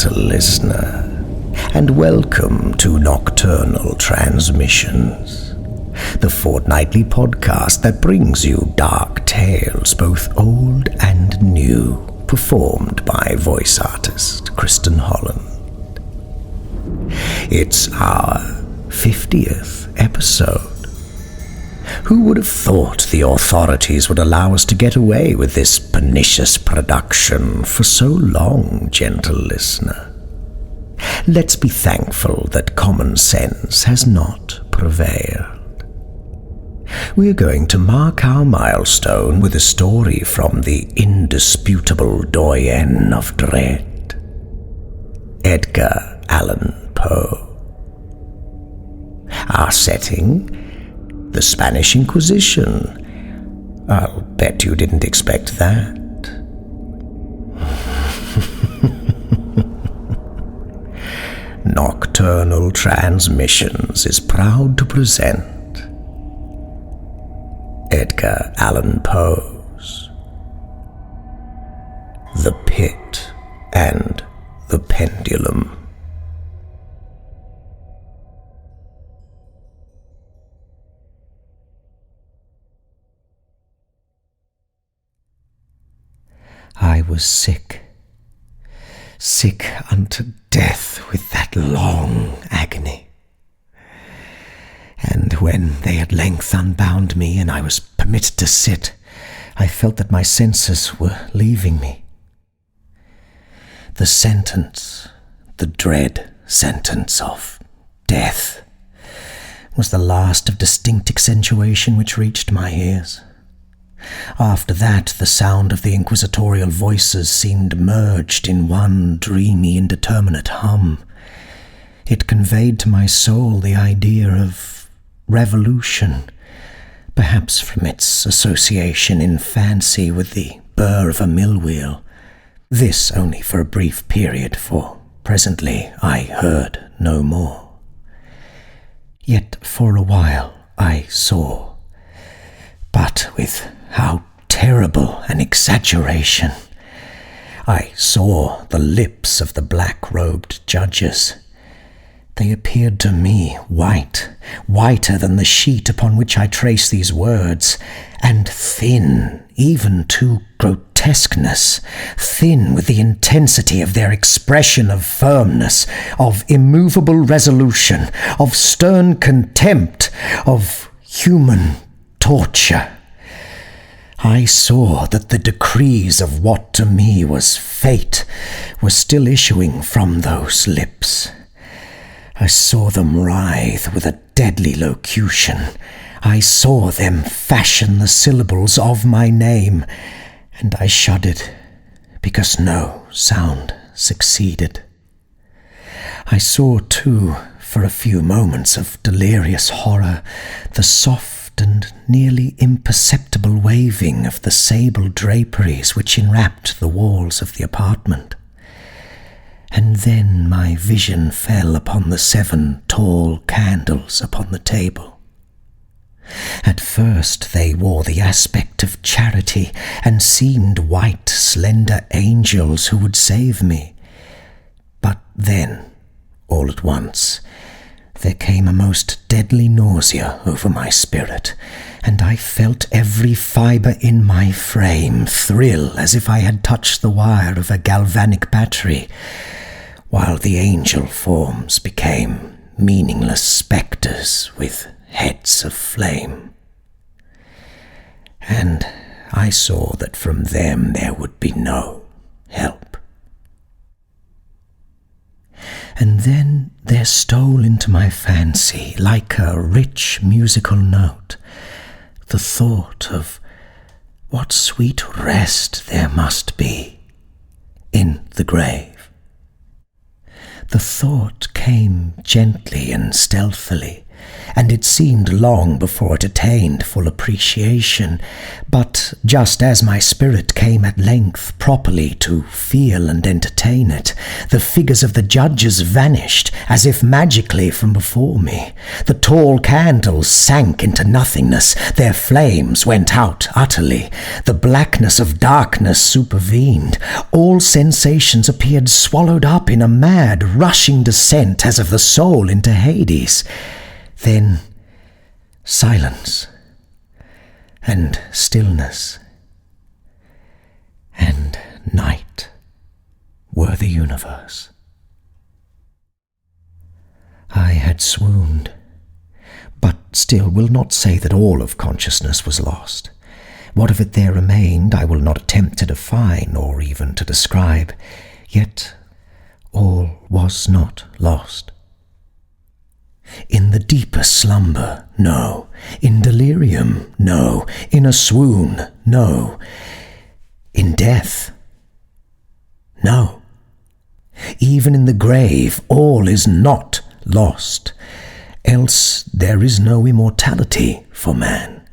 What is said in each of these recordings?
gentle listener, and welcome to Nocturnal Transmissions, the fortnightly podcast that brings you dark tales, both old and new, performed by voice artist Kristin Holland. It's our 50th episode. Who would have thought the authorities would allow us to get away with this pernicious production for so long, gentle listener? Let's be thankful that common sense has not prevailed. We're going to mark our milestone with a story from the indisputable doyen of dread, Edgar Allan Poe. Our setting: the Spanish Inquisition. I'll bet you didn't expect that. Nocturnal Transmissions is proud to present Edgar Allan Poe's The Pit and the Pendulum. I was sick unto death with that long agony. And when they at length unbound me and I was permitted to sit, I felt that my senses were leaving me. The sentence, the dread sentence of death, was the last of distinct accentuation which reached my ears. After that, the sound of the inquisitorial voices seemed merged in one dreamy, indeterminate hum. It conveyed to my soul the idea of revolution, perhaps from its association in fancy with the burr of a mill wheel. This only for a brief period, for presently I heard no more. Yet for a while I saw, but with how terrible an exaggeration! I saw the lips of the black-robed judges. They appeared to me whiter than the sheet upon which I trace these words, and thin, even to grotesqueness, thin with the intensity of their expression of firmness, of immovable resolution, of stern contempt, of human torture. I saw that the decrees of what to me was fate were still issuing from those lips. I saw them writhe with a deadly locution. I saw them fashion the syllables of my name, and I shuddered because no sound succeeded. I saw, too, for a few moments of delirious horror, the soft and nearly imperceptible waving of the sable draperies which enwrapped the walls of the apartment. And then my vision fell upon the 7 tall candles upon the table. At first they wore the aspect of charity, and seemed white, slender angels who would save me. But then, all at once, there came a most deadly nausea over my spirit, and I felt every fibre in my frame thrill as if I had touched the wire of a galvanic battery, while the angel forms became meaningless spectres with heads of flame. And I saw that from them there would be no help. And then there stole into my fancy, like a rich musical note, the thought of what sweet rest there must be in the grave. The thought came gently and stealthily, and it seemed long before it attained full appreciation. But just as my spirit came at length properly to feel and entertain it, the figures of the judges vanished as if magically from before me. The tall candles sank into nothingness, their flames went out utterly, the blackness of darkness supervened, all sensations appeared swallowed up in a mad, rushing descent as of the soul into Hades. Then silence and stillness and night were the universe. I had swooned, but still will not say that all of consciousness was lost. What of it there remained I will not attempt to define or even to describe, yet all was not lost. In the deeper slumber, no. In delirium, no. In a swoon, no. In death, no. Even in the grave, all is not lost, else there is no immortality for man.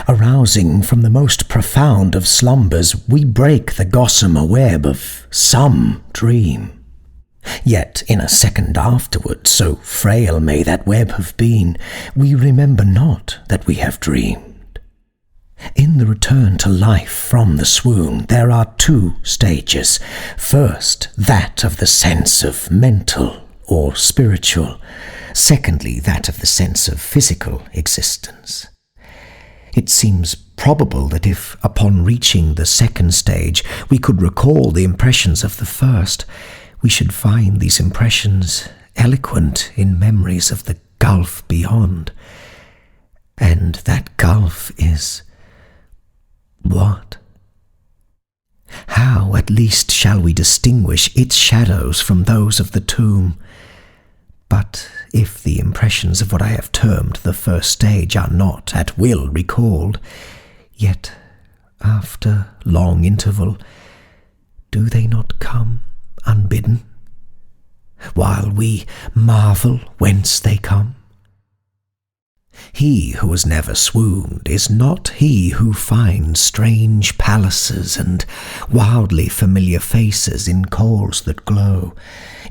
Arousing from the most profound of slumbers, we break the gossamer web of some dream. Yet in a second afterward, so frail may that web have been, we remember not that we have dreamed. In the return to life from the swoon, there are two stages. First, that of the sense of mental or spiritual. Secondly, that of the sense of physical existence. It seems probable that if, upon reaching the second stage, we could recall the impressions of the first, we should find these impressions eloquent in memories of the gulf beyond. And that gulf is what? How, at least, shall we distinguish its shadows from those of the tomb? But if the impressions of what I have termed the first stage are not at will recalled, yet, after long interval, do they not come unbidden, while we marvel whence they come? He who has never swooned is not he who finds strange palaces and wildly familiar faces in coals that glow,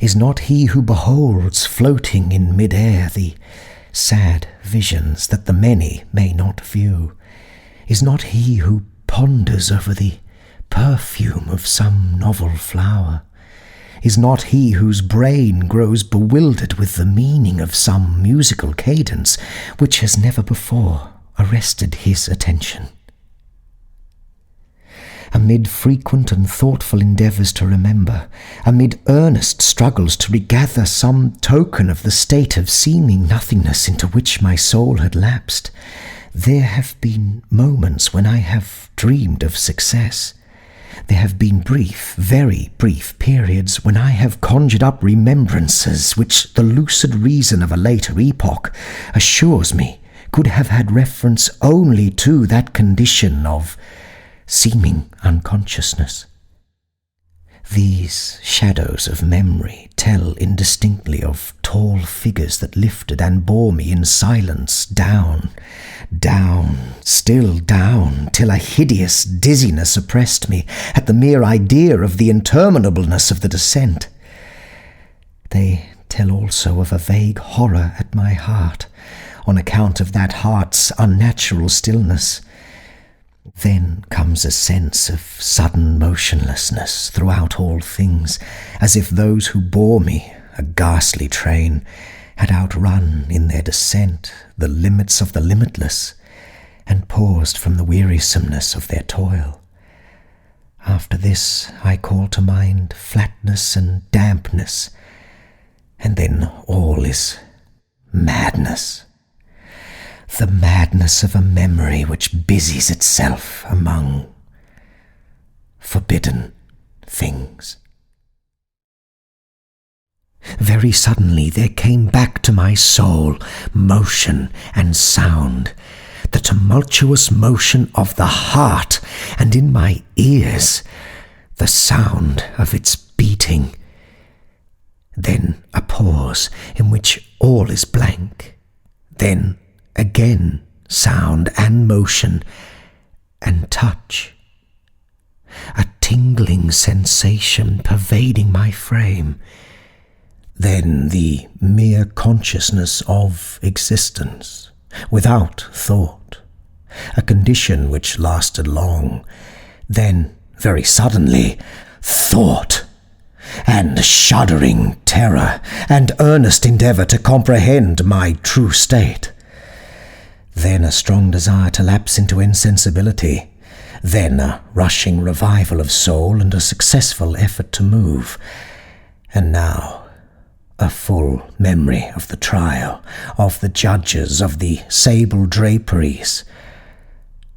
is not he who beholds floating in mid-air the sad visions that the many may not view, is not he who ponders over the perfume of some novel flower, is not he whose brain grows bewildered with the meaning of some musical cadence which has never before arrested his attention. Amid frequent and thoughtful endeavours to remember, amid earnest struggles to regather some token of the state of seeming nothingness into which my soul had lapsed, there have been moments when I have dreamed of success. There have been brief, very brief periods when I have conjured up remembrances which the lucid reason of a later epoch assures me could have had reference only to that condition of seeming unconsciousness. These shadows of memory tell indistinctly of tall figures that lifted and bore me in silence down, down, still down, till a hideous dizziness oppressed me at the mere idea of the interminableness of the descent. They tell also of a vague horror at my heart, on account of that heart's unnatural stillness. Then comes a sense of sudden motionlessness throughout all things, as if those who bore me, a ghastly train, had outrun in their descent the limits of the limitless, and paused from the wearisomeness of their toil. After this I call to mind flatness and dampness, and then all is madness. The madness of a memory which busies itself among forbidden things. Very suddenly there came back to my soul motion and sound, the tumultuous motion of the heart, and in my ears the sound of its beating. Then a pause in which all is blank, Then again sound and motion and touch. A tingling sensation pervading my frame. Then the mere consciousness of existence, without thought. A condition which lasted long. Then, very suddenly, thought, and shuddering terror, and earnest endeavour to comprehend my true state. Then a strong desire to lapse into insensibility. Then a rushing revival of soul and a successful effort to move. And now a full memory of the trial, of the judges, of the sable draperies,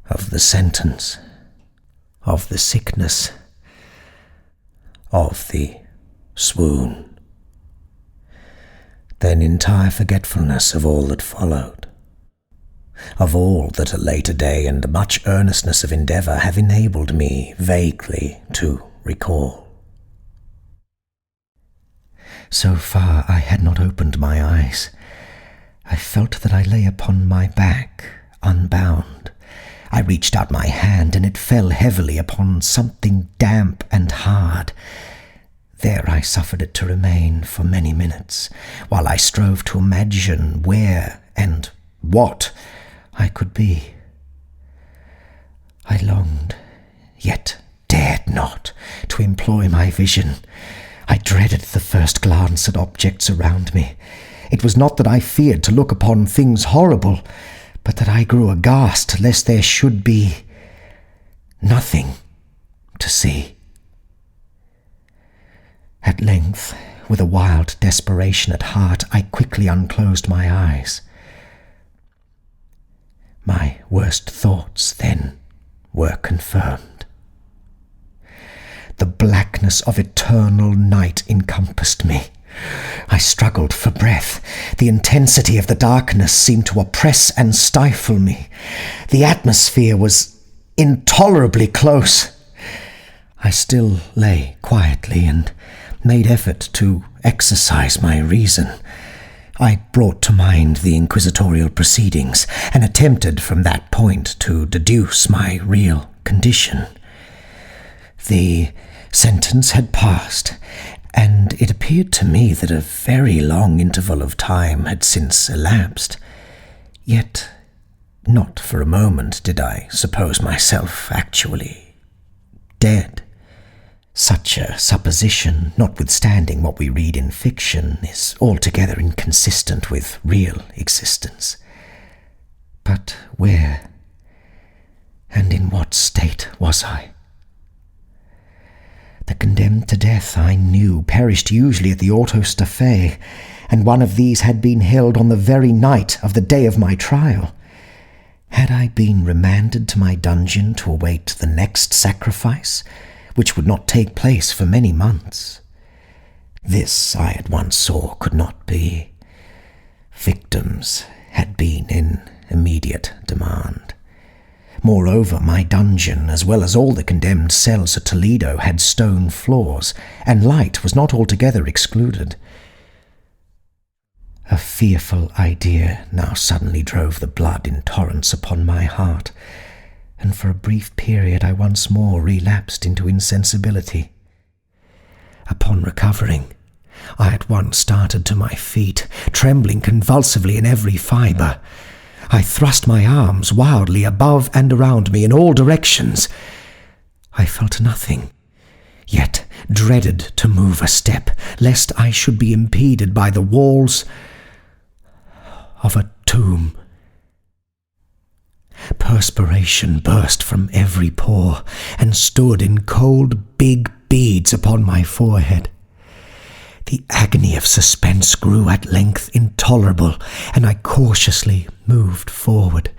of the sentence, of the sickness, of the swoon. Then entire forgetfulness of all that followed, of all that a later day and much earnestness of endeavour have enabled me vaguely to recall. So far I had not opened my eyes. I felt that I lay upon my back, unbound. I reached out my hand, and it fell heavily upon something damp and hard. There I suffered it to remain for many minutes, while I strove to imagine where and what I could be. I longed, yet dared not, to employ my vision. I dreaded the first glance at objects around me. It was not that I feared to look upon things horrible, but that I grew aghast lest there should be nothing to see. At length, with a wild desperation at heart, I quickly unclosed my eyes. My worst thoughts, then, were confirmed. The blackness of eternal night encompassed me. I struggled for breath. The intensity of the darkness seemed to oppress and stifle me. The atmosphere was intolerably close. I still lay quietly and made effort to exercise my reason. I brought to mind the inquisitorial proceedings and attempted from that point to deduce my real condition. The sentence had passed, and it appeared to me that a very long interval of time had since elapsed. Yet not for a moment did I suppose myself actually dead. Such a supposition, notwithstanding what we read in fiction, is altogether inconsistent with real existence. But where and in what state was I? The condemned to death, I knew, perished usually at the autos-da-fe, and one of these had been held on the very night of the day of my trial. Had I been remanded to my dungeon to await the next sacrifice, which would not take place for many months? This, I at once saw, could not be. Victims had been in immediate demand. Moreover, my dungeon, as well as all the condemned cells at Toledo, had stone floors, and light was not altogether excluded. A fearful idea now suddenly drove the blood in torrents upon my heart, and for a brief period I once more relapsed into insensibility. Upon recovering, I at once started to my feet, trembling convulsively in every fibre. I thrust my arms wildly above and around me in all directions. I felt nothing, yet dreaded to move a step, lest I should be impeded by the walls of a tomb. Perspiration burst from every pore, and stood in cold big beads upon my forehead. The agony of suspense grew at length intolerable, and I cautiously moved forward,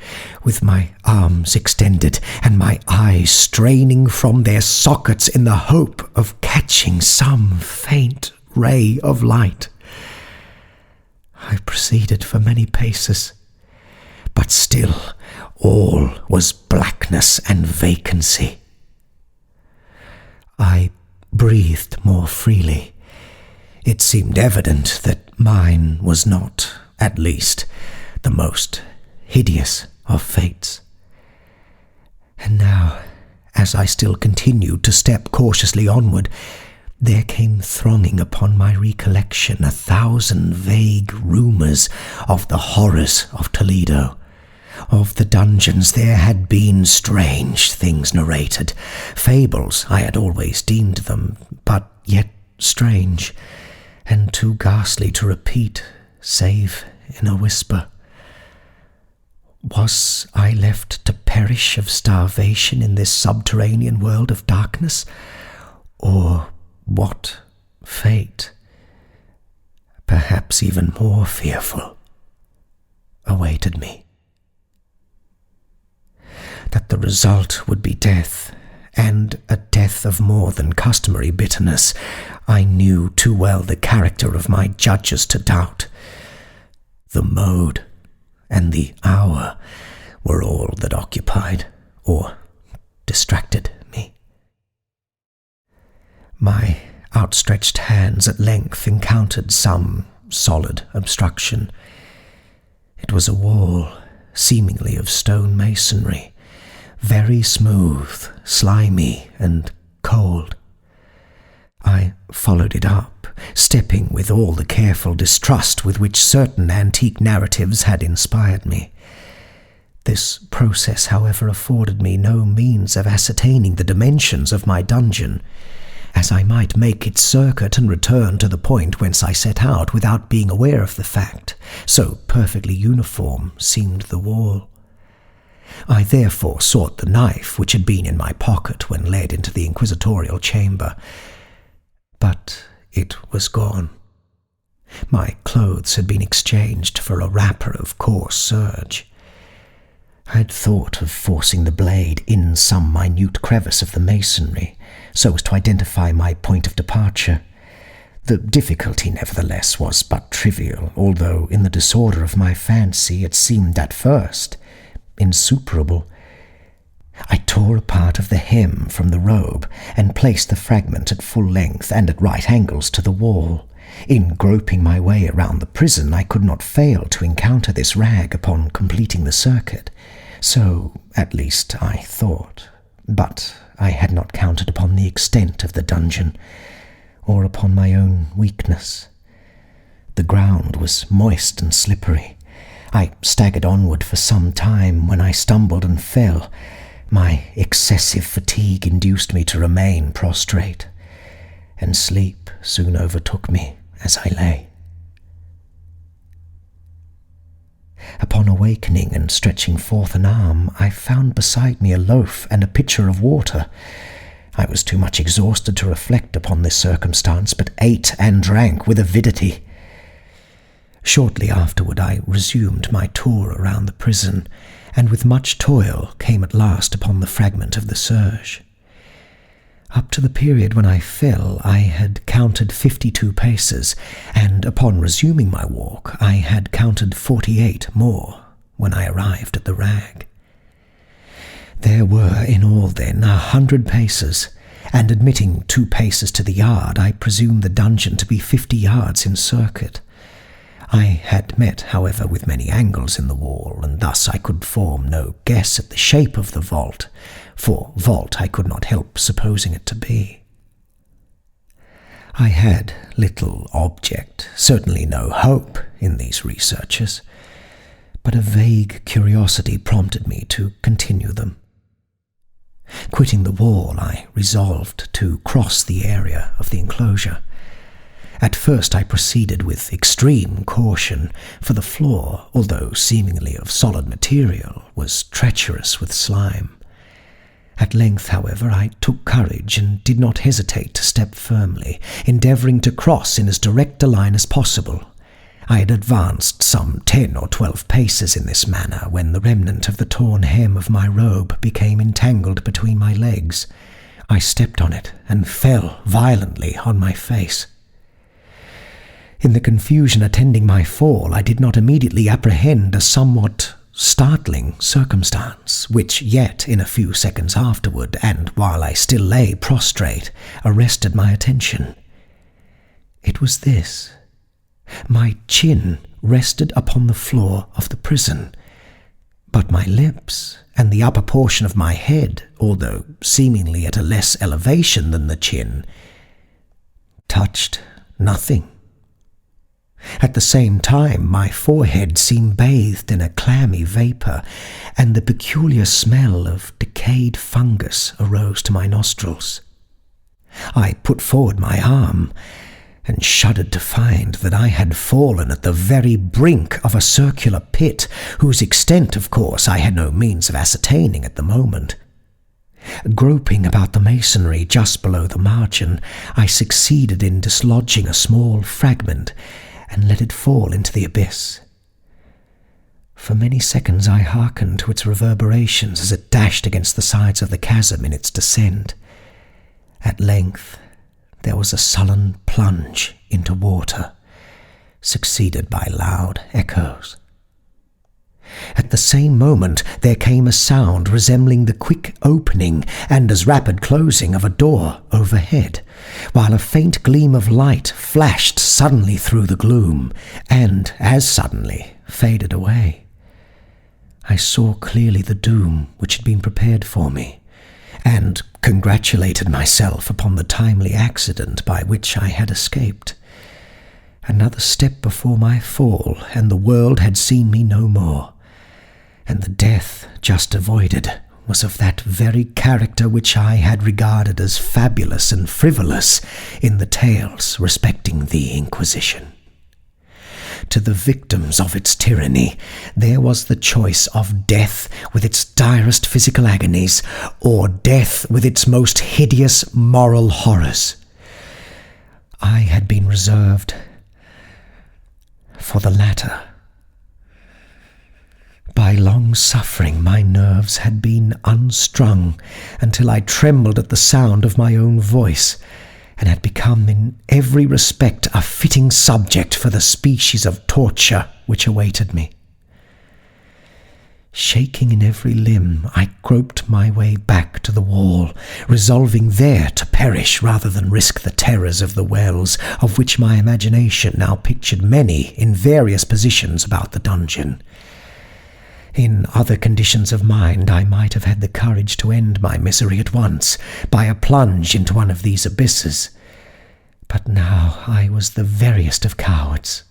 with my arms extended and my eyes straining from their sockets in the hope of catching some faint ray of light. I proceeded for many paces, but still all was blackness and vacancy. I breathed more freely. It seemed evident that mine was not, at least, the most hideous of fates. And now, as I still continued to step cautiously onward, there came thronging upon my recollection 1,000 vague rumours of the horrors of Toledo. Of the dungeons there had been strange things narrated, fables I had always deemed them, but yet strange, and too ghastly to repeat, save in a whisper. Was I left to perish of starvation in this subterranean world of darkness? Or what fate, perhaps even more fearful, awaited me? That the result would be death, and a death of more than customary bitterness, I knew too well the character of my judges to doubt. The mode and the hour were all that occupied or distracted me. My outstretched hands at length encountered some solid obstruction. It was a wall, seemingly of stone masonry, very smooth, slimy, and cold. I followed it up, stepping with all the careful distrust with which certain antique narratives had inspired me. This process, however, afforded me no means of ascertaining the dimensions of my dungeon, as I might make its circuit and return to the point whence I set out without being aware of the fact, so perfectly uniform seemed the wall. I therefore sought the knife which had been in my pocket when led into the inquisitorial chamber, but it was gone. My clothes had been exchanged for a wrapper of coarse serge. I had thought of forcing the blade in some minute crevice of the masonry, so as to identify my point of departure. The difficulty, nevertheless, was but trivial, although in the disorder of my fancy it seemed at first insuperable. I tore a part of the hem from the robe and placed the fragment at full length and at right angles to the wall. In groping my way around the prison, I could not fail to encounter this rag upon completing the circuit. So, at least, I thought. But I had not counted upon the extent of the dungeon, or upon my own weakness. The ground was moist and slippery. I staggered onward for some time when I stumbled and fell. My excessive fatigue induced me to remain prostrate, and sleep soon overtook me as I lay. Upon awakening and stretching forth an arm, I found beside me a loaf and a pitcher of water. I was too much exhausted to reflect upon this circumstance, but ate and drank with avidity. Shortly afterward I resumed my tour around the prison, and with much toil came at last upon the fragment of the serge. Up to the period when I fell, I had counted 52 paces, and upon resuming my walk, I had counted 48 more when I arrived at the rag. There were in all, then, 100 paces, and admitting 2 paces to the yard, I presumed the dungeon to be 50 yards in circuit. I had met, however, with many angles in the wall, and thus I could form no guess at the shape of the vault, for vault I could not help supposing it to be. I had little object, certainly no hope, in these researches, but a vague curiosity prompted me to continue them. Quitting the wall, I resolved to cross the area of the enclosure. At first I proceeded with extreme caution, for the floor, although seemingly of solid material, was treacherous with slime. At length, however, I took courage and did not hesitate to step firmly, endeavouring to cross in as direct a line as possible. I had advanced some 10 or 12 paces in this manner when the remnant of the torn hem of my robe became entangled between my legs. I stepped on it and fell violently on my face. In the confusion attending my fall, I did not immediately apprehend a somewhat startling circumstance, which yet in a few seconds afterward, and while I still lay prostrate, arrested my attention. It was this. My chin rested upon the floor of the prison, but my lips and the upper portion of my head, although seemingly at a less elevation than the chin, touched nothing. At the same time, my forehead seemed bathed in a clammy vapour, and the peculiar smell of decayed fungus arose to my nostrils. I put forward my arm, and shuddered to find that I had fallen at the very brink of a circular pit, whose extent, of course, I had no means of ascertaining at the moment. Groping about the masonry just below the margin, I succeeded in dislodging a small fragment, and let it fall into the abyss. For many seconds I hearkened to its reverberations as it dashed against the sides of the chasm in its descent. At length there was a sullen plunge into water, succeeded by loud echoes. At the same moment there came a sound resembling the quick opening and as rapid closing of a door overhead, while a faint gleam of light flashed suddenly through the gloom, and, as suddenly, faded away. I saw clearly the doom which had been prepared for me, and congratulated myself upon the timely accident by which I had escaped. Another step before my fall, and the world had seen me no more, and the death just avoided was of that very character which I had regarded as fabulous and frivolous in the tales respecting the Inquisition. To the victims of its tyranny, there was the choice of death with its direst physical agonies, or death with its most hideous moral horrors. I had been reserved for the latter. By long suffering, my nerves had been unstrung until I trembled at the sound of my own voice, and had become in every respect a fitting subject for the species of torture which awaited me. Shaking in every limb, I groped my way back to the wall, resolving there to perish rather than risk the terrors of the wells, of which my imagination now pictured many in various positions about the dungeon. In other conditions of mind, I might have had the courage to end my misery at once, by a plunge into one of these abysses. But now I was the veriest of cowards.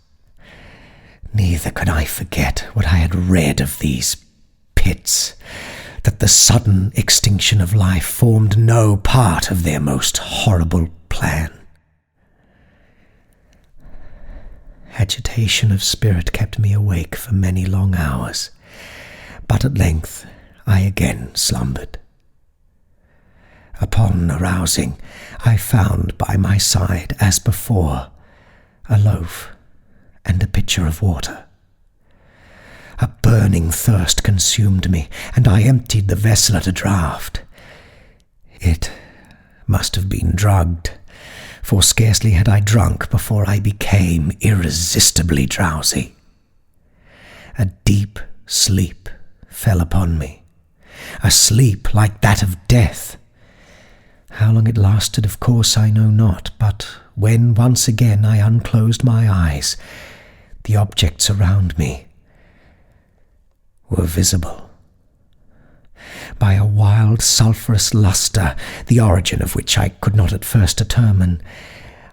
Neither could I forget what I had read of these pits, that the sudden extinction of life formed no part of their most horrible plan. Agitation of spirit kept me awake for many long hours, but at length I again slumbered. Upon arousing, I found by my side, as before, a loaf and a pitcher of water. A burning thirst consumed me, and I emptied the vessel at a draught. It must have been drugged, for scarcely had I drunk before I became irresistibly drowsy. A deep sleep fell upon me, a sleep like that of death. How long it lasted, of course, I know not, but when once again I unclosed my eyes, the objects around me were visible. By a wild sulphurous lustre, the origin of which I could not at first determine,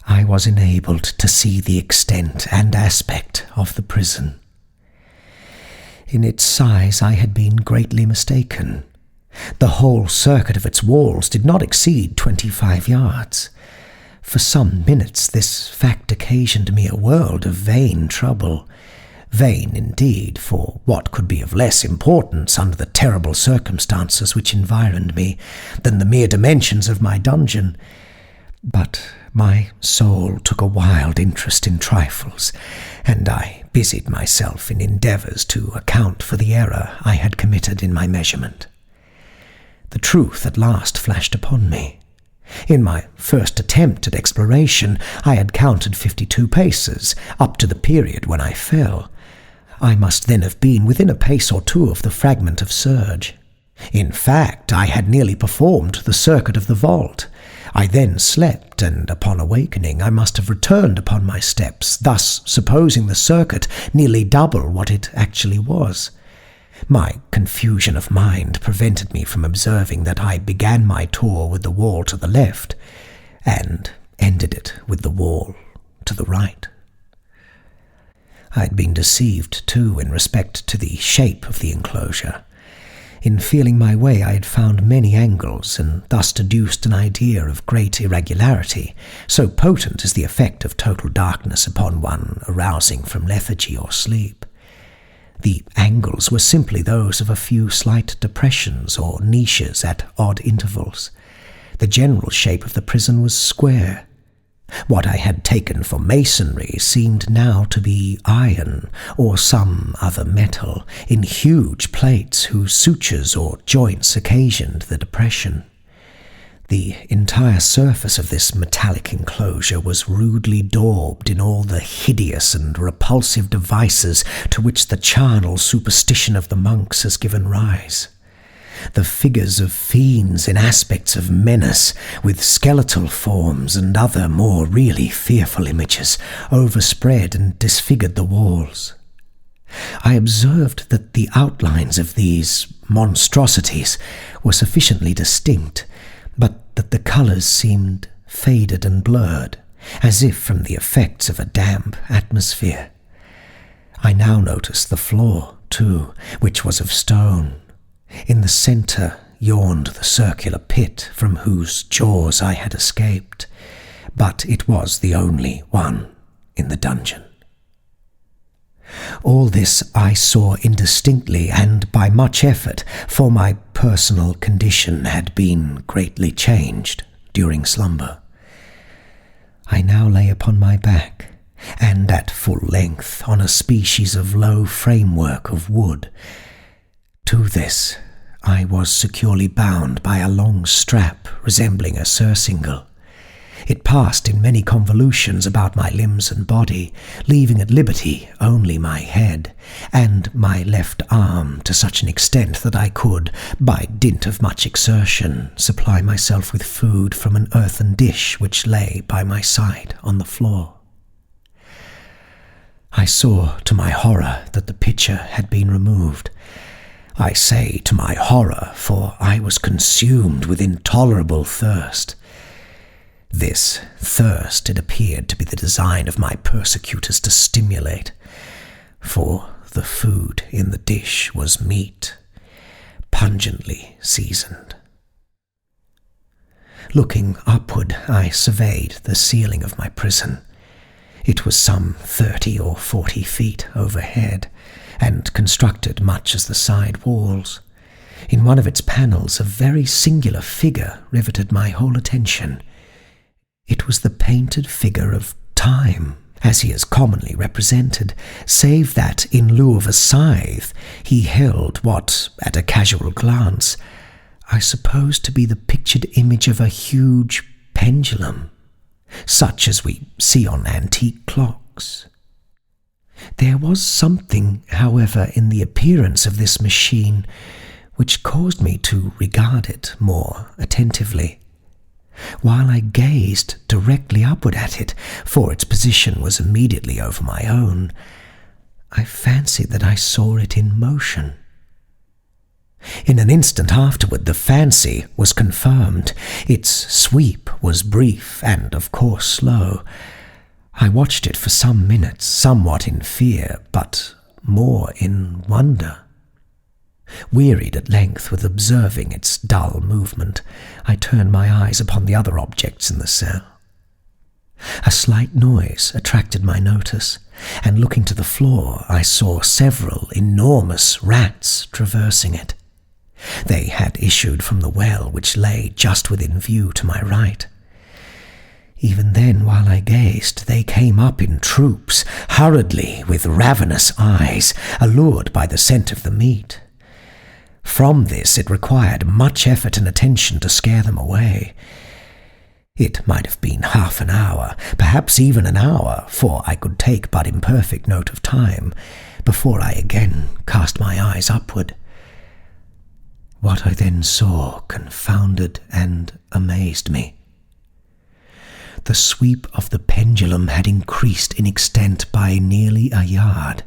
I was enabled to see the extent and aspect of the prison. In its size I had been greatly mistaken. The whole circuit of its walls did not exceed 25 yards. For some minutes this fact occasioned me a world of vain trouble. Vain, indeed, for what could be of less importance under the terrible circumstances which environed me than the mere dimensions of my dungeon. But my soul took a wild interest in trifles, and I busied myself in endeavours to account for the error I had committed in my measurement. The truth at last flashed upon me. In my first attempt at exploration, I had counted 52 paces, up to the period when I fell. I must then have been within a pace or two of the fragment of serge. In fact, I had nearly performed the circuit of the vault. I then slept, and upon awakening I must have returned upon my steps, thus supposing the circuit nearly double what it actually was. My confusion of mind prevented me from observing that I began my tour with the wall to the left, and ended it with the wall to the right. I had been deceived, too, in respect to the shape of the enclosure. In feeling my way I had found many angles, and thus deduced an idea of great irregularity, so potent is the effect of total darkness upon one arousing from lethargy or sleep. The angles were simply those of a few slight depressions or niches at odd intervals. The general shape of the prison was square. What I had taken for masonry seemed now to be iron or some other metal in huge plates whose sutures or joints occasioned the depression. The entire surface of this metallic enclosure was rudely daubed in all the hideous and repulsive devices to which the charnel superstition of the monks has given rise. The figures of fiends in aspects of menace, with skeletal forms and other more really fearful images, overspread and disfigured the walls. I observed that the outlines of these monstrosities were sufficiently distinct, but that the colours seemed faded and blurred, as if from the effects of a damp atmosphere. I now noticed the floor, too, which was of stone. In the centre yawned the circular pit from whose jaws I had escaped, but it was the only one in the dungeon. All this I saw indistinctly and by much effort, for my personal condition had been greatly changed during slumber. I now lay upon my back, and at full length on a species of low framework of wood. To this I was securely bound by a long strap resembling a surcingle. It passed in many convolutions about my limbs and body, leaving at liberty only my head, and my left arm to such an extent that I could, by dint of much exertion, supply myself with food from an earthen dish which lay by my side on the floor. I saw to my horror that the pitcher had been removed. I say to my horror, for I was consumed with intolerable thirst. This thirst it appeared to be the design of my persecutors to stimulate, for the food in the dish was meat, pungently seasoned. Looking upward, I surveyed the ceiling of my prison. It was some 30 or 40 feet overhead, and constructed much as the side walls. In one of its panels a very singular figure riveted my whole attention. It was the painted figure of Time, as he is commonly represented, save that in lieu of a scythe he held what, at a casual glance, I supposed to be the pictured image of a huge pendulum, such as we see on antique clocks. There was something, however, in the appearance of this machine which caused me to regard it more attentively. While I gazed directly upward at it, for its position was immediately over my own, I fancied that I saw it in motion. In an instant afterward the fancy was confirmed. Its sweep was brief and of course slow. I watched it for some minutes, somewhat in fear, but more in wonder. Wearied at length with observing its dull movement, I turned my eyes upon the other objects in the cell. A slight noise attracted my notice, and looking to the floor, I saw several enormous rats traversing it. They had issued from the well which lay just within view to my right. Even then, while I gazed, they came up in troops, hurriedly, with ravenous eyes, allured by the scent of the meat. From this it required much effort and attention to scare them away. It might have been half an hour, perhaps even an hour, for I could take but imperfect note of time, before I again cast my eyes upward. What I then saw confounded and amazed me. The sweep of the pendulum had increased in extent by nearly a yard.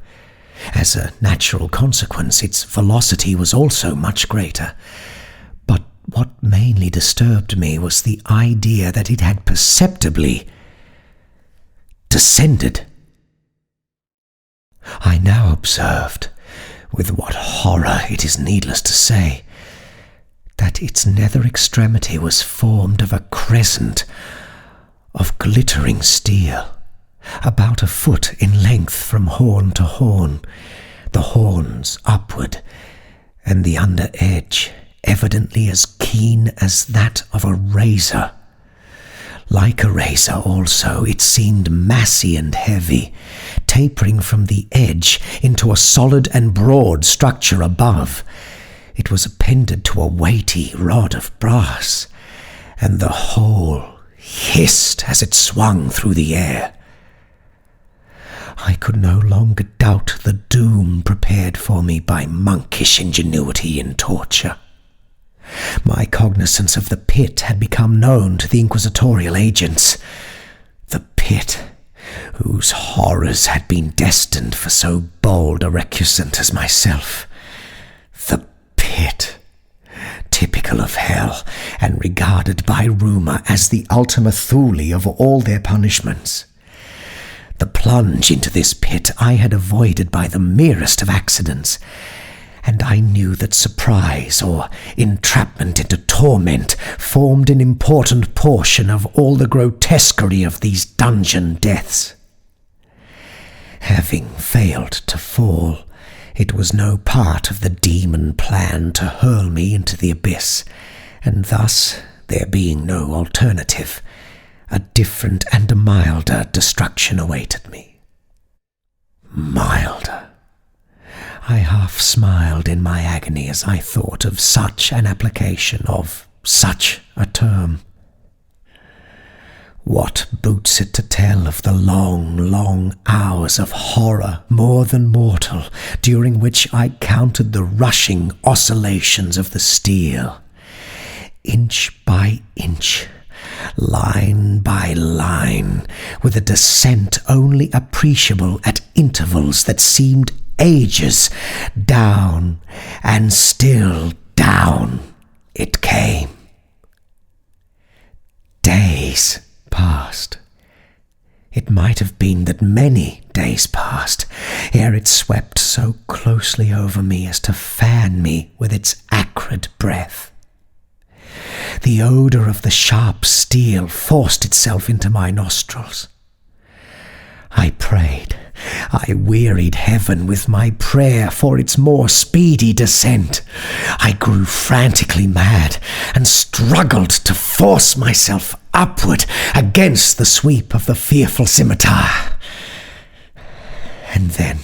As a natural consequence, its velocity was also much greater. But what mainly disturbed me was the idea that it had perceptibly descended. I now observed, with what horror it is needless to say, that its nether extremity was formed of a crescent of glittering steel, about a foot in length from horn to horn, the horns upward, and the under edge evidently as keen as that of a razor. Like a razor also, it seemed massy and heavy, tapering from the edge into a solid and broad structure above. It was appended to a weighty rod of brass, and the whole hissed as it swung through the air. I could no longer doubt the doom prepared for me by monkish ingenuity in torture. My cognizance of the pit had become known to the inquisitorial agents. The pit, whose horrors had been destined for so bold a recusant as myself. The pit, typical of hell, and regarded by rumour as the ultima thule of all their punishments. The plunge into this pit I had avoided by the merest of accidents, and I knew that surprise or entrapment into torment formed an important portion of all the grotesquerie of these dungeon deaths. Having failed to fall, it was no part of the demon plan to hurl me into the abyss, and thus, there being no alternative, a different and a milder destruction awaited me. Milder. I half smiled in my agony as I thought of such an application of such a term. What boots it to tell of the long, long hours of horror more than mortal, during which I counted the rushing oscillations of the steel, inch by inch, line by line, with a descent only appreciable at intervals that seemed ages, down, and still down it came. Days passed. It might have been that many days passed ere it swept so closely over me as to fan me with its acrid breath. The odour of the sharp steel forced itself into my nostrils. I prayed, I wearied heaven with my prayer for its more speedy descent. I grew frantically mad and struggled to force myself upward against the sweep of the fearful scimitar. And then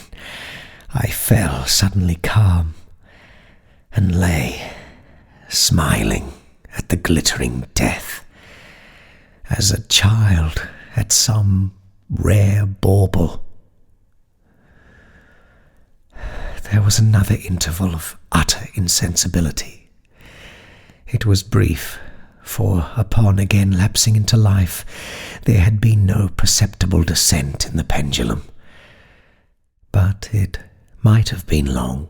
I fell suddenly calm and lay smiling at the glittering death, as a child at some rare bauble. There was another interval of utter insensibility. It was brief, for upon again lapsing into life, there had been no perceptible descent in the pendulum. But it might have been long,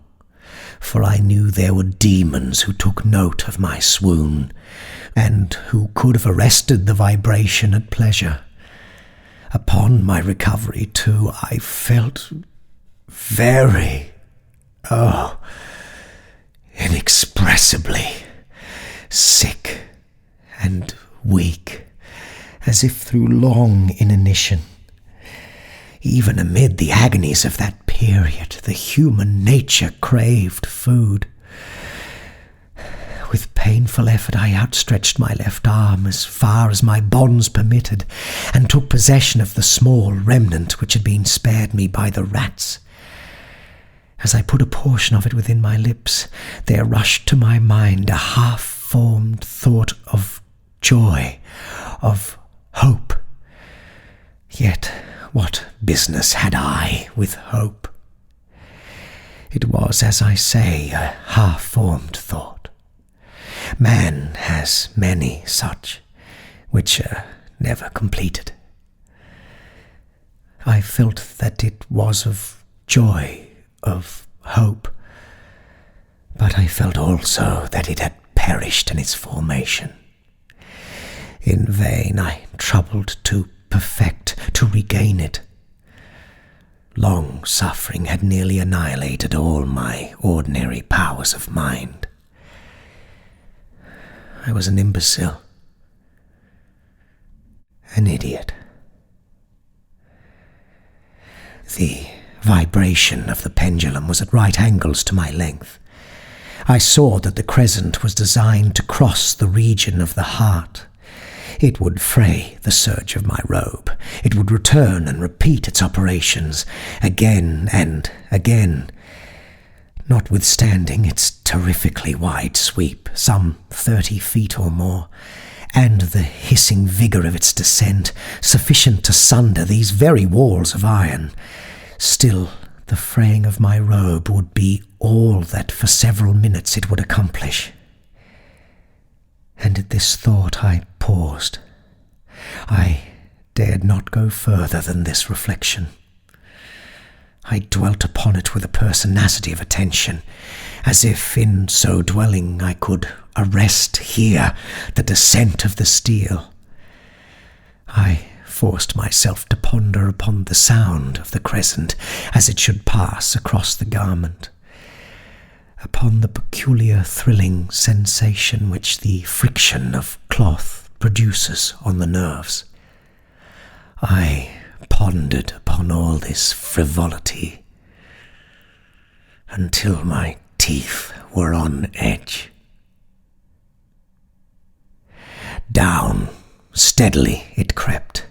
for I knew there were demons who took note of my swoon, and who could have arrested the vibration at pleasure. Upon my recovery, too, I felt very, inexpressibly sick and weak, as if through long inanition. Even amid the agonies of that period, the human nature craved food. With painful effort I outstretched my left arm as far as my bonds permitted, and took possession of the small remnant which had been spared me by the rats. As I put a portion of it within my lips, there rushed to my mind a half-formed thought of joy, of hope. Yet what business had I with hope? It was, as I say, a half-formed thought. Man has many such, which are never completed. I felt that it was of joy, of hope, but I felt also that it had perished in its formation. In vain I troubled to perfect, to regain it. Long suffering had nearly annihilated all my ordinary powers of mind. I was an imbecile, an idiot. The vibration of the pendulum was at right angles to my length. I saw that the crescent was designed to cross the region of the heart. It would fray the serge of my robe. It would return and repeat its operations again and again. Notwithstanding its terrifically wide sweep, some 30 feet or more, and the hissing vigour of its descent, sufficient to sunder these very walls of iron, still the fraying of my robe would be all that for several minutes it would accomplish. And at this thought I paused. I dared not go further than this reflection. I dwelt upon it with a pertinacity of attention, as if in so dwelling I could arrest here the descent of the steel. I forced myself to ponder upon the sound of the crescent as it should pass across the garment, upon the peculiar thrilling sensation which the friction of cloth produces on the nerves. I pondered upon all this frivolity until my teeth were on edge. Down steadily it crept.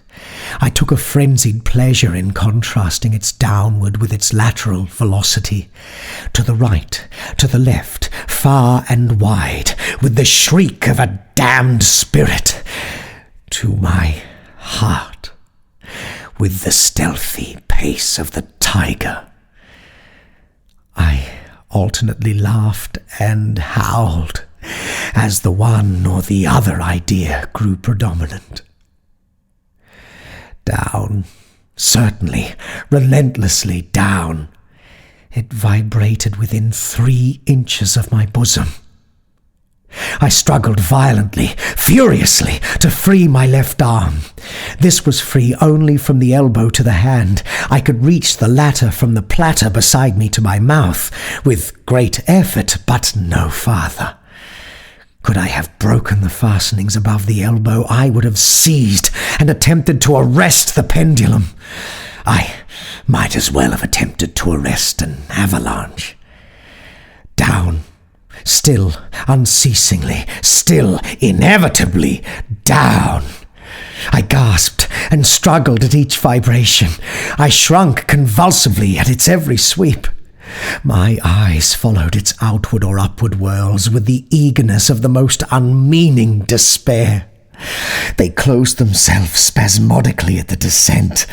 I took a frenzied pleasure in contrasting its downward with its lateral velocity, to the right, to the left, far and wide, with the shriek of a damned spirit, to my heart, with the stealthy pace of the tiger. I alternately laughed and howled as the one or the other idea grew predominant. Down, certainly, relentlessly down. It vibrated within 3 inches of my bosom. I struggled violently, furiously, to free my left arm. This was free only from the elbow to the hand. I could reach the latter from the platter beside me to my mouth, with great effort, but no farther. Could I have broken the fastenings above the elbow, I would have seized and attempted to arrest the pendulum. I might as well have attempted to arrest an avalanche. Down, still, unceasingly, still, inevitably, down. I gasped and struggled at each vibration. I shrunk convulsively at its every sweep. My eyes followed its outward or upward whirls with the eagerness of the most unmeaning despair. They closed themselves spasmodically at the descent,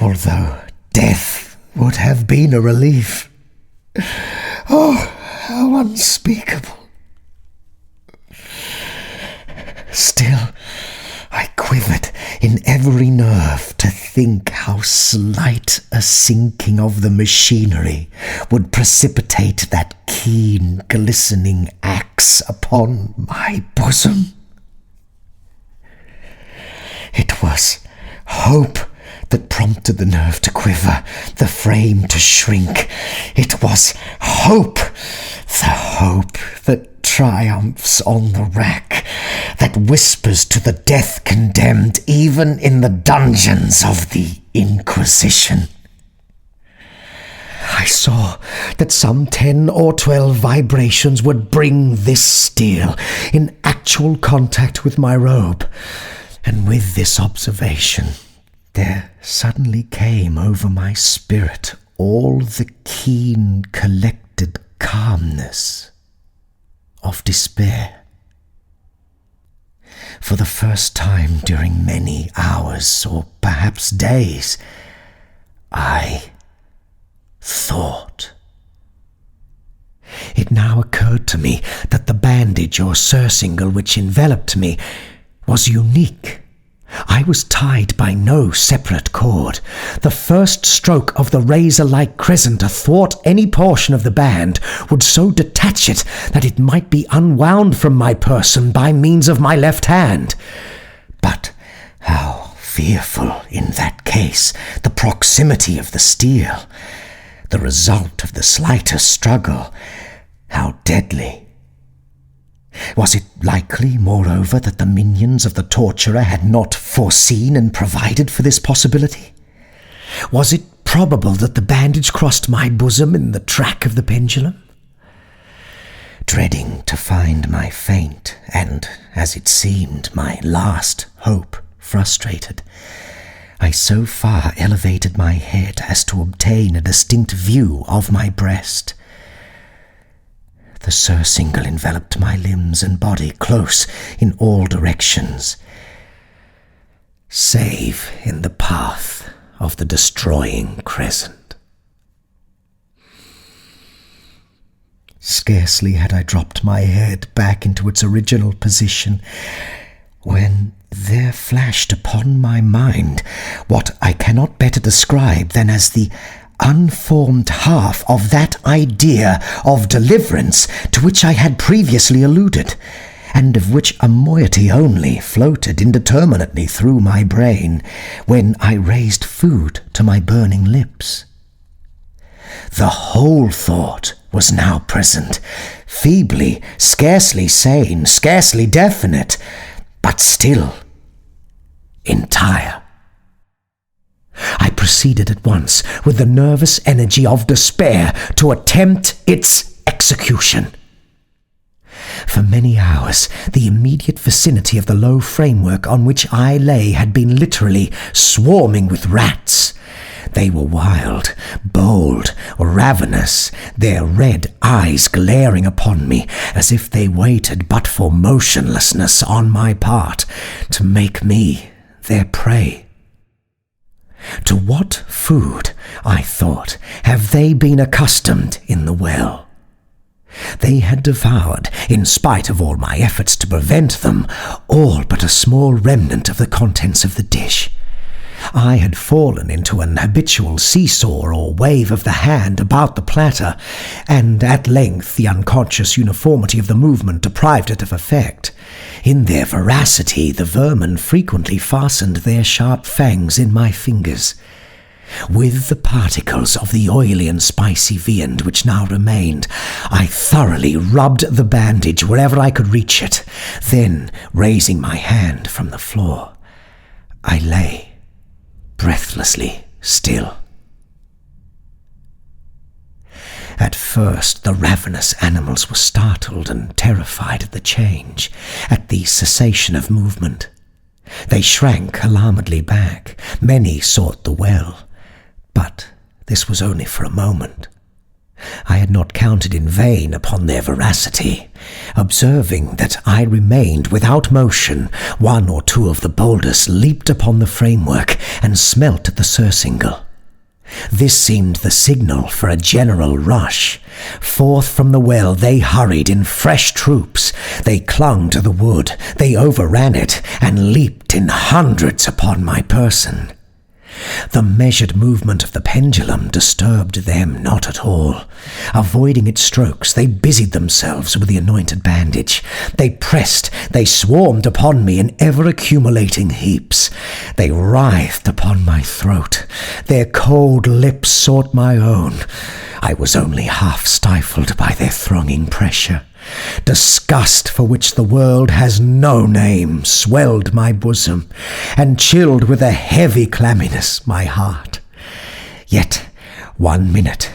although death would have been a relief. Oh, how unspeakable! Still, I quivered in every nerve to think how slight a sinking of the machinery would precipitate that keen, glistening axe upon my bosom. It was hope that prompted the nerve to quiver, the frame to shrink. It was hope, the hope that triumphs on the rack, that whispers to the death-condemned even in the dungeons of the Inquisition. I saw that some 10 or 12 vibrations would bring this steel in actual contact with my robe, and with this observation there suddenly came over my spirit all the keen, collected calmness of despair. For the first time during many hours, or perhaps days, I thought. It now occurred to me that the bandage or surcingle which enveloped me was unique, I was tied by no separate cord. The first stroke of the razor-like crescent athwart any portion of the band would so detach it that it might be unwound from my person by means of my left hand. But how fearful in that case the proximity of the steel, the result of the slightest struggle, how deadly. Was it likely, moreover, that the minions of the torturer had not foreseen and provided for this possibility? Was it probable that the bandage crossed my bosom in the track of the pendulum? Dreading to find my faint and, as it seemed, my last hope frustrated, I so far elevated my head as to obtain a distinct view of my breast. The surcingle enveloped my limbs and body close in all directions, save in the path of the destroying crescent. Scarcely had I dropped my head back into its original position when there flashed upon my mind what I cannot better describe than as the unformed half of that idea of deliverance to which I had previously alluded, and of which a moiety only floated indeterminately through my brain when I raised food to my burning lips. The whole thought was now present, feebly, scarcely sane, scarcely definite, but still entire. I proceeded at once, with the nervous energy of despair, to attempt its execution. For many hours, the immediate vicinity of the low framework on which I lay had been literally swarming with rats. They were wild, bold, ravenous, their red eyes glaring upon me as if they waited but for motionlessness on my part to make me their prey. To what food, I thought, have they been accustomed in the well? They had devoured, in spite of all my efforts to prevent them, all but a small remnant of the contents of the dish. I had fallen into an habitual seesaw or wave of the hand about the platter, and at length the unconscious uniformity of the movement deprived it of effect. In their voracity, the vermin frequently fastened their sharp fangs in my fingers. With the particles of the oily and spicy viand which now remained, I thoroughly rubbed the bandage wherever I could reach it. Then, raising my hand from the floor, I lay breathlessly still. At first the ravenous animals were startled and terrified at the change, at the cessation of movement. They shrank alarmedly back. Many sought the well, but this was only for a moment. I had not counted in vain upon their voracity. Observing that I remained without motion, one or two of the boldest leaped upon the framework and smelt at the surcingle. This seemed the signal for a general rush. Forth from the well they hurried in fresh troops. They clung to the wood, they overran it, and leaped in hundreds upon my person. The measured movement of the pendulum disturbed them not at all. Avoiding its strokes, they busied themselves with the anointed bandage. They pressed, they swarmed upon me in ever-accumulating heaps. They writhed upon my throat. Their cold lips sought my own. I was only half stifled by their thronging pressure. Disgust, for which the world has no name, swelled my bosom, and chilled with a heavy clamminess my heart. Yet 1 minute,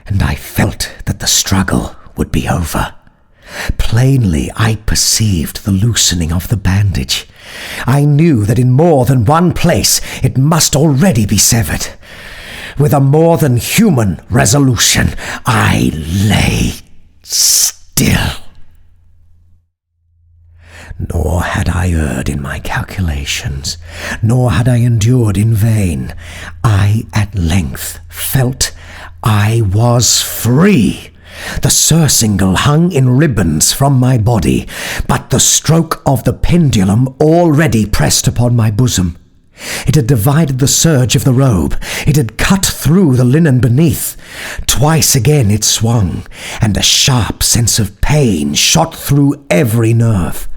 and I felt that the struggle would be over. Plainly I perceived the loosening of the bandage. I knew that in more than one place it must already be severed. With a more than human resolution, I lay still. Nor had I erred in my calculations, nor had I endured in vain. I at length felt I was free. The surcingle hung in ribbons from my body, but the stroke of the pendulum already pressed upon my bosom. It had divided the serge of the robe. It had cut through the linen beneath. Twice again it swung, and a sharp sense of pain shot through every nerve.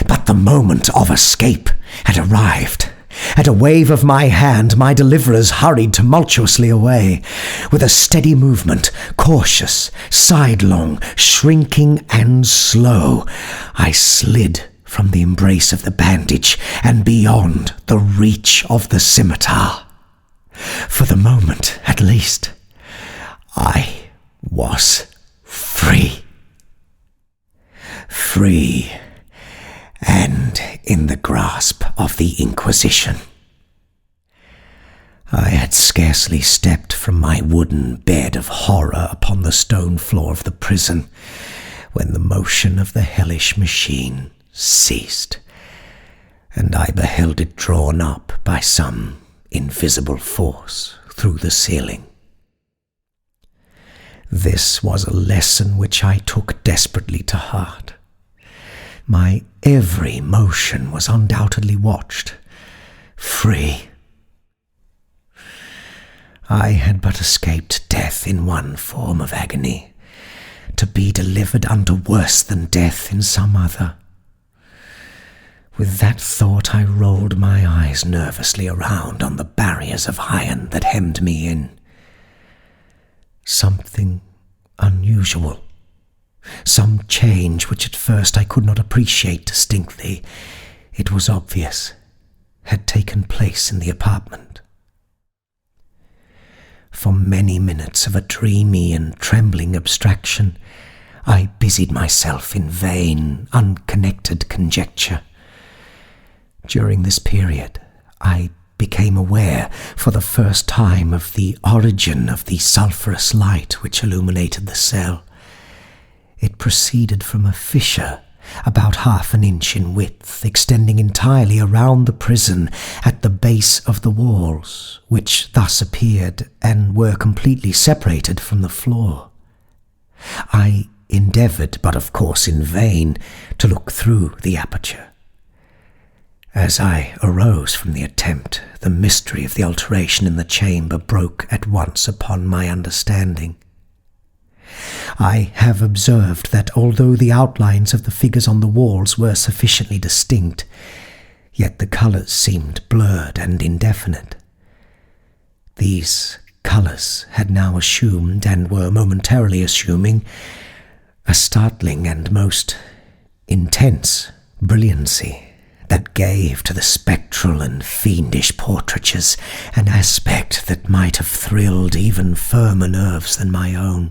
But the moment of escape had arrived. At a wave of my hand, my deliverers hurried tumultuously away. With a steady movement, cautious, sidelong, shrinking and slow, I slid from the embrace of the bandage and beyond the reach of the scimitar. For the moment, at least, I was free. Free, and in the grasp of the Inquisition. I had scarcely stepped from my wooden bed of horror upon the stone floor of the prison when the motion of the hellish machine ceased, and I beheld it drawn up by some invisible force through the ceiling. This was a lesson which I took desperately to heart. My every motion was undoubtedly watched. Free. I had but escaped death in one form of agony, to be delivered unto worse than death in some other. With that thought I rolled my eyes nervously around on the barriers of iron that hemmed me in. Something unusual, some change which at first I could not appreciate distinctly, it was obvious, had taken place in the apartment. For many minutes of a dreamy and trembling abstraction, I busied myself in vain, unconnected conjecture. During this period, I became aware for the first time of the origin of the sulphurous light which illuminated the cell. It proceeded from a fissure about 1/2 inch in width, extending entirely around the prison at the base of the walls, which thus appeared and were completely separated from the floor. I endeavoured, but of course in vain, to look through the aperture. As I arose from the attempt, the mystery of the alteration in the chamber broke at once upon my understanding. I have observed that although the outlines of the figures on the walls were sufficiently distinct, yet the colours seemed blurred and indefinite. These colours had now assumed, and were momentarily assuming, a startling and most intense brilliancy that gave to the spectral and fiendish portraitures an aspect that might have thrilled even firmer nerves than my own.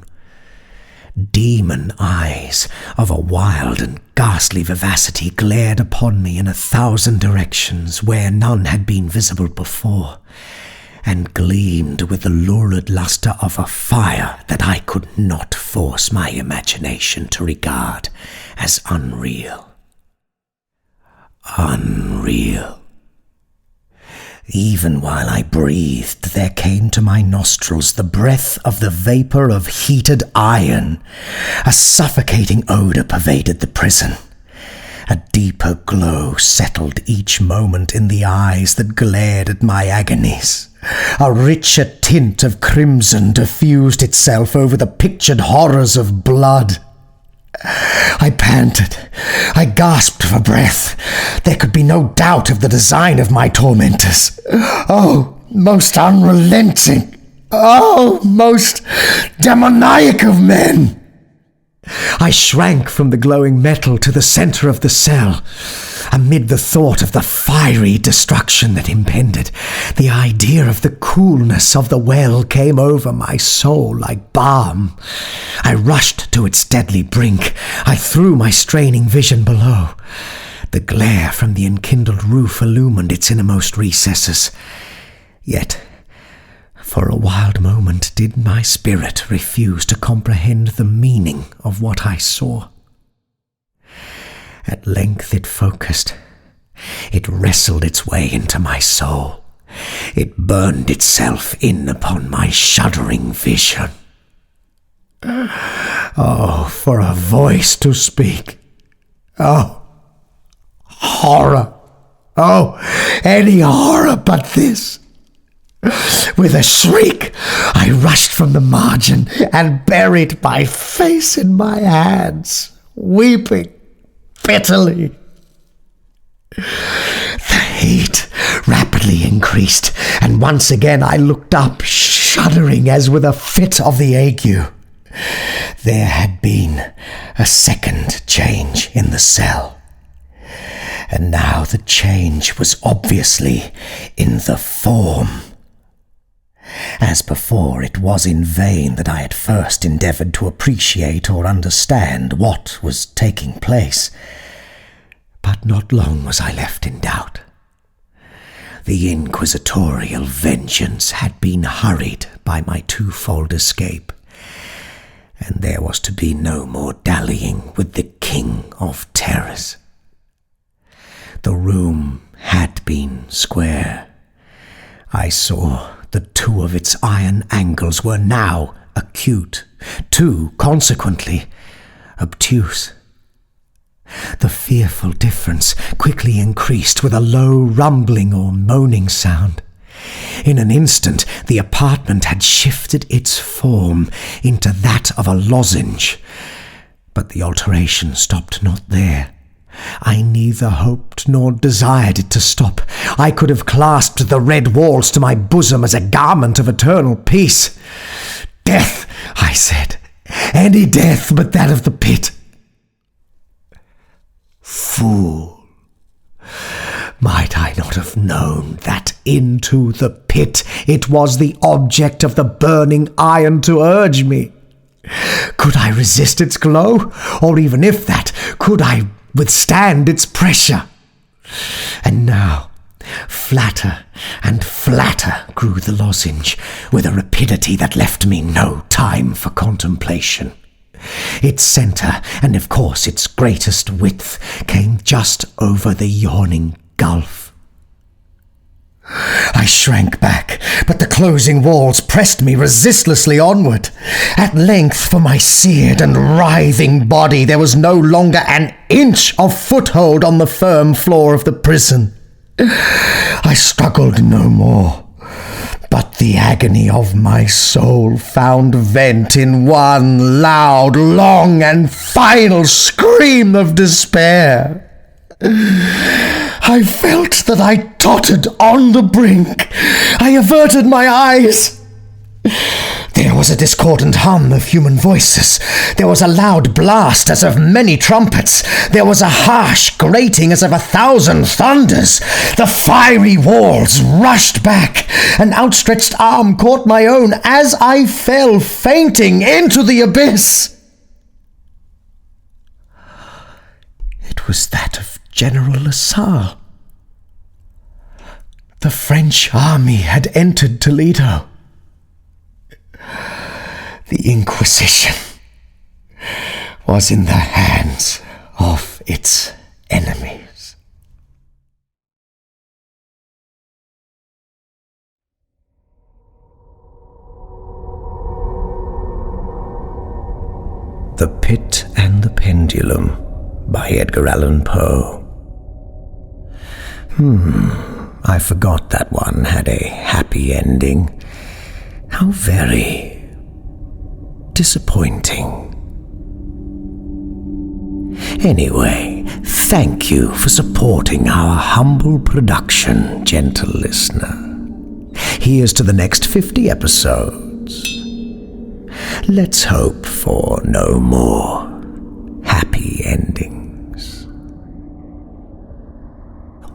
Demon eyes of a wild and ghastly vivacity glared upon me in 1,000 directions where none had been visible before, and gleamed with the lurid lustre of a fire that I could not force my imagination to regard as unreal. Unreal. Even while I breathed, there came to my nostrils the breath of the vapour of heated iron. A suffocating odour pervaded the prison. A deeper glow settled each moment in the eyes that glared at my agonies. A richer tint of crimson diffused itself over the pictured horrors of blood. I panted. I gasped for breath. There could be no doubt of the design of my tormentors. Oh, most unrelenting! Oh, most demoniac of men! I shrank from the glowing metal to the centre of the cell. Amid the thought of the fiery destruction that impended, the idea of the coolness of the well came over my soul like balm. I rushed to its deadly brink. I threw my straining vision below. The glare from the enkindled roof illumined its innermost recesses. Yet, for a wild moment did my spirit refuse to comprehend the meaning of what I saw. At length it focused. It wrestled its way into my soul. It burned itself in upon my shuddering vision. Oh, for a voice to speak. Oh, horror. Oh, any horror but this. With a shriek, I rushed from the margin and buried my face in my hands, weeping bitterly. The heat rapidly increased, and once again I looked up, shuddering as with a fit of the ague. There had been a second change in the cell, and now the change was obviously in the form. As before, it was in vain that I at first endeavoured to appreciate or understand what was taking place. But not long was I left in doubt. The inquisitorial vengeance had been hurried by my twofold escape, and there was to be no more dallying with the King of Terrors. The room had been square. I saw that two of its iron angles were now acute, two, consequently, obtuse. The fearful difference quickly increased with a low rumbling or moaning sound. In an instant, the apartment had shifted its form into that of a lozenge. But the alteration stopped not there. I neither hoped nor desired it to stop. I could have clasped the red walls to my bosom as a garment of eternal peace. Death, I said, any death but that of the pit. Fool! Might I not have known that into the pit it was the object of the burning iron to urge me? Could I resist its glow? Or even if that, could I withstand its pressure? And now, flatter and flatter grew the lozenge, with a rapidity that left me no time for contemplation. Its centre, and of course its greatest width, came just over the yawning gulf. I shrank back, but the closing walls pressed me resistlessly onward. At length, for my seared and writhing body, there was no longer an inch of foothold on the firm floor of the prison. I struggled no more, but the agony of my soul found vent in one loud, long, and final scream of despair. I felt that I tottered on the brink. I averted my eyes. There was a discordant hum of human voices. There was a loud blast as of many trumpets. There was a harsh grating as of 1,000 thunders. The fiery walls rushed back. An outstretched arm caught my own as I fell fainting into the abyss. It was that of General Lasalle. The French army had entered Toledo. The Inquisition was in the hands of its enemies. The Pit and the Pendulum by Edgar Allan Poe. I forgot that one had a happy ending. How very disappointing. Anyway, thank you for supporting our humble production, gentle listener. Here's to the next 50 episodes. Let's hope for no more happy endings.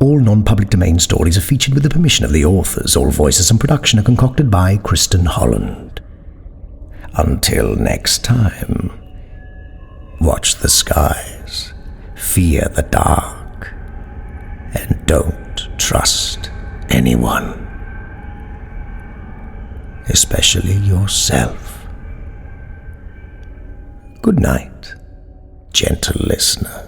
All non-public domain stories are featured with the permission of the authors. All voices and production are concocted by Kristin Holland. Until next time, watch the skies, fear the dark, and don't trust anyone, especially yourself. Good night, gentle listener.